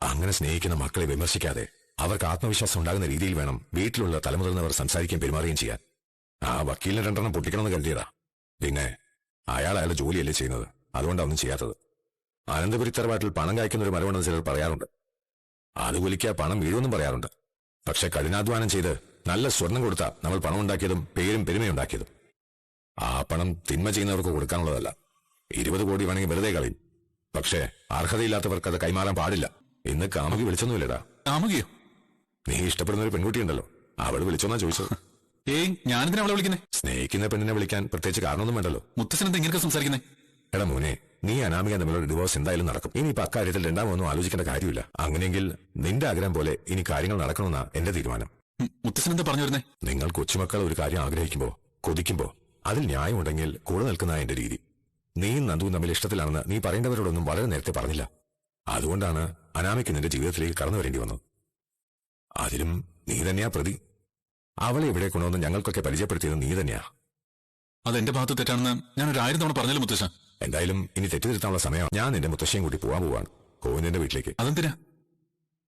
അങ്ങനെ സ്നേഹിക്കുന്ന മക്കളെ വിമർശിക്കാതെ അവർക്ക് ആത്മവിശ്വാസം ഉണ്ടാകുന്ന രീതിയിൽ വേണം വീട്ടിലുള്ള തലമുതിർന്നവർ സംസാരിക്കുകയും പെരുമാറുകയും ചെയ്യാൻ. ആ വക്കീലിന് 2 പൊട്ടിക്കണമെന്ന് കരുതിയതാ. പിന്നെ അയാളുടെ ജോലിയല്ലേ ചെയ്യുന്നത്, അതുകൊണ്ടാണ് ഒന്നും ചെയ്യാത്തത്. അനന്തപുരി തറവാട്ടിൽ പണം കായ്ക്കുന്ന ഒരു മരമുണ്ടെന്ന് ചിലർ പറയാറുണ്ട്. അത് കുലിക്കാ പണം വീഴുമെന്നും പറയാറുണ്ട്. പക്ഷെ കഠിനാധ്വാനം ചെയ്ത് നല്ല സ്വർണം കൊടുത്താ നമ്മൾ പണം ഉണ്ടാക്കിയതും പേരും പെരുമയുണ്ടാക്കിയതും. ആ പണം തിന്മ ചെയ്യുന്നവർക്ക് കൊടുക്കാനുള്ളതല്ല. 20 കോടി വേണമെങ്കിൽ വെറുതെ കളയും. പക്ഷേ അർഹതയില്ലാത്തവർക്ക് അത് കൈമാറാൻ പാടില്ല. ഇന്ന് കാമുകി വിളിച്ചൊന്നുമില്ലടാ. കാമുകിയോ? നീ ഇഷ്ടപ്പെടുന്ന ഒരു പെൺകുട്ടിയുണ്ടല്ലോ, അവള് വിളിച്ചോന്നാ ചോദിച്ചത്. ഏയ്, ഞാനെന്തിനാ അവളെ വിളിക്കുന്നേ? സ്നേഹിക്കുന്ന പെണ്ണിനെ വിളിക്കാൻ പ്രത്യേകിച്ച് കാരണമൊന്നും വേണ്ടല്ലോ. മുത്തശ്ശൻ എന്താ ഇങ്ങനെയൊക്കെ സംസാരിക്കുന്നേ? എടാ മോനെ, നീ അനാമിക തമ്മിലുള്ള ഡിവോഴ്സ് എന്തായാലും നടക്കും. ഇനിയിപ്പോ അക്കാര്യത്തിൽ രണ്ടാമൊന്നും ആലോചിക്കേണ്ട കാര്യമില്ല. അങ്ങനെയെങ്കിൽ നിന്റെ ആഗ്രഹം പോലെ ഇനി കാര്യങ്ങൾ നടക്കണമെന്നാ എന്റെ തീരുമാനം. മുത്തശ്ശൻ എന്താ പറഞ്ഞു വരുന്നേ? നിങ്ങൾ കൊച്ചുമക്കൾ ഒരു കാര്യം ആഗ്രഹിക്കുമ്പോ, കൊതിക്കുമ്പോ അതിൽ ന്യായമുണ്ടെങ്കിൽ കൂടെ നിൽക്കുന്ന എന്റെ രീതി. നീയും നന്ദുവും തമ്മിൽ ഇഷ്ടത്തിലാണെന്ന് നീ പറയേണ്ടവരോടൊന്നും വളരെ നേരത്തെ പറഞ്ഞില്ല. അതുകൊണ്ടാണ് അനാമിക്ക് നിന്റെ ജീവിതത്തിലേക്ക് കടന്നു വരേണ്ടി വന്നത്. അതിലും നീ തന്നെയാ പ്രതി. അവളെ ഇവിടെ കൊണ്ടുവന്ന് ഞങ്ങൾക്കൊക്കെ പരിചയപ്പെടുത്തിയത് നീ തന്നെയാ. അതെന്റെ ഭാഗത്ത് തെറ്റാണെന്ന് ഞാൻ 1000 തവണ പറഞ്ഞല്ലോ മുത്തശ്ശൻ. എന്തായാലും ഇനി തെറ്റിദ്ധരുത്താനുള്ള സമയം. ഞാൻ നിന്റെ മുത്തശ്ശിയും കൂട്ടി പോവാൻ പോവാണ് കോവിന്ദന്റെ വീട്ടിലേക്ക്. അതെന്തിനാ?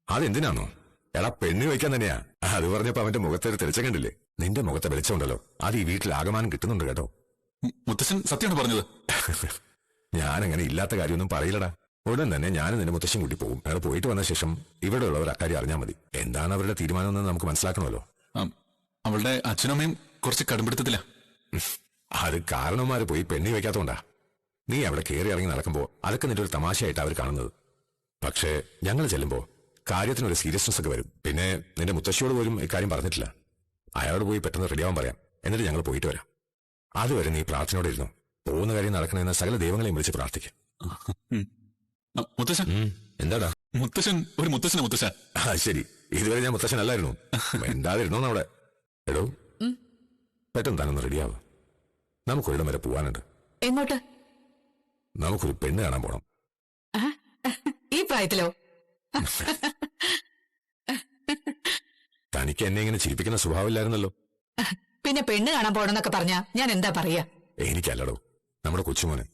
അതെന്തിനാണോ? എടാ പെണ്ണു വയ്ക്കാൻ തന്നെയാ. അത് പറഞ്ഞപ്പോ അവന്റെ മുഖത്തൊരു തെളിച്ചം കണ്ടില്ലേ? നിന്റെ മുഖത്തെ വെളിച്ചമുണ്ടല്ലോ, അത് ഈ വീട്ടിൽ ആകമാനം കിട്ടുന്നുണ്ട് കേട്ടോ. മുത്തശ്ശൻ സത്യമാണ് പറഞ്ഞത്. ഞാനങ്ങനെ ഇല്ലാത്ത കാര്യമൊന്നും പറയില്ലടാ. ഉടൻ തന്നെ ഞാനും നിന്റെ മുത്തശ്ശിയും കൂട്ടി പോകും. അയാൾ പോയിട്ട് വന്ന ശേഷം ഇവിടെ ഉള്ളവർ അക്കാര്യം അറിഞ്ഞാൽ മതി. എന്താണ് അവരുടെ തീരുമാനമെന്ന് നമുക്ക് മനസ്സിലാക്കണമല്ലോ. അവളുടെ അച്ഛനും അമ്മയും കുറച്ച് കടുംപിടുത്തത്തില്ല. അത് കാരണവന്മാര് പോയി പെണ്ണി വയ്ക്കാത്തോണ്ടാ. നീ അവിടെ കയറി ഇറങ്ങി നടക്കുമ്പോ അതൊക്കെ നിന്റെ ഒരു തമാശയായിട്ട് അവർ കാണുന്നത്. പക്ഷേ ഞങ്ങൾ ചെല്ലുമ്പോ കാര്യത്തിനൊരു സീരിയസ്നെസ് ഒക്കെ വരും. പിന്നെ നിന്റെ മുത്തശ്ശിയോട് പോലും ഇക്കാര്യം പറഞ്ഞിട്ടില്ല. അയാളോട് പോയി പെട്ടെന്ന് റെഡിയാവാൻ പറയാം. എന്നിട്ട് ഞങ്ങൾ പോയിട്ട് വരാം. അതുവരെ നീ പ്രാർത്ഥനയോടെ ഇരുന്നു. പോകുന്ന കാര്യം നടക്കണമെന്ന് സകല ദൈവങ്ങളെയും വിളിച്ച് പ്രാർത്ഥിക്കും. മുത്തശ്ശൻ എന്താടാ? മുത്തശ്ശൻ ഒരു മുത്തശ്ശന മുത്തശ്ശൻ. ശരി, ഇതുവരെ ഞാൻ മുത്തശ്ശനല്ലായിരുന്നു. എന്താതിരുന്നോ അവിടെ? എടോ, പെട്ടെന്ന് താനൊന്ന് റെഡിയാവും. നമുക്കൊരിടം വരെ പോവാനുണ്ട്. എങ്ങോട്ട്? നമുക്കൊരു പെണ്ണ് കാണാൻ പോണം. ഈ പ്രായത്തിലോ? തനിക്ക് എന്നെ ഇങ്ങനെ ചിരിപ്പിക്കുന്ന സ്വഭാവമില്ലായിരുന്നല്ലോ. പിന്നെ പെണ്ണ് കാണാൻ പോണെന്നൊക്കെ പറഞ്ഞാ ഞാൻ എന്താ പറയാ? എനിക്കല്ലടോ, നമ്മുടെ കൊച്ചുമോനെ.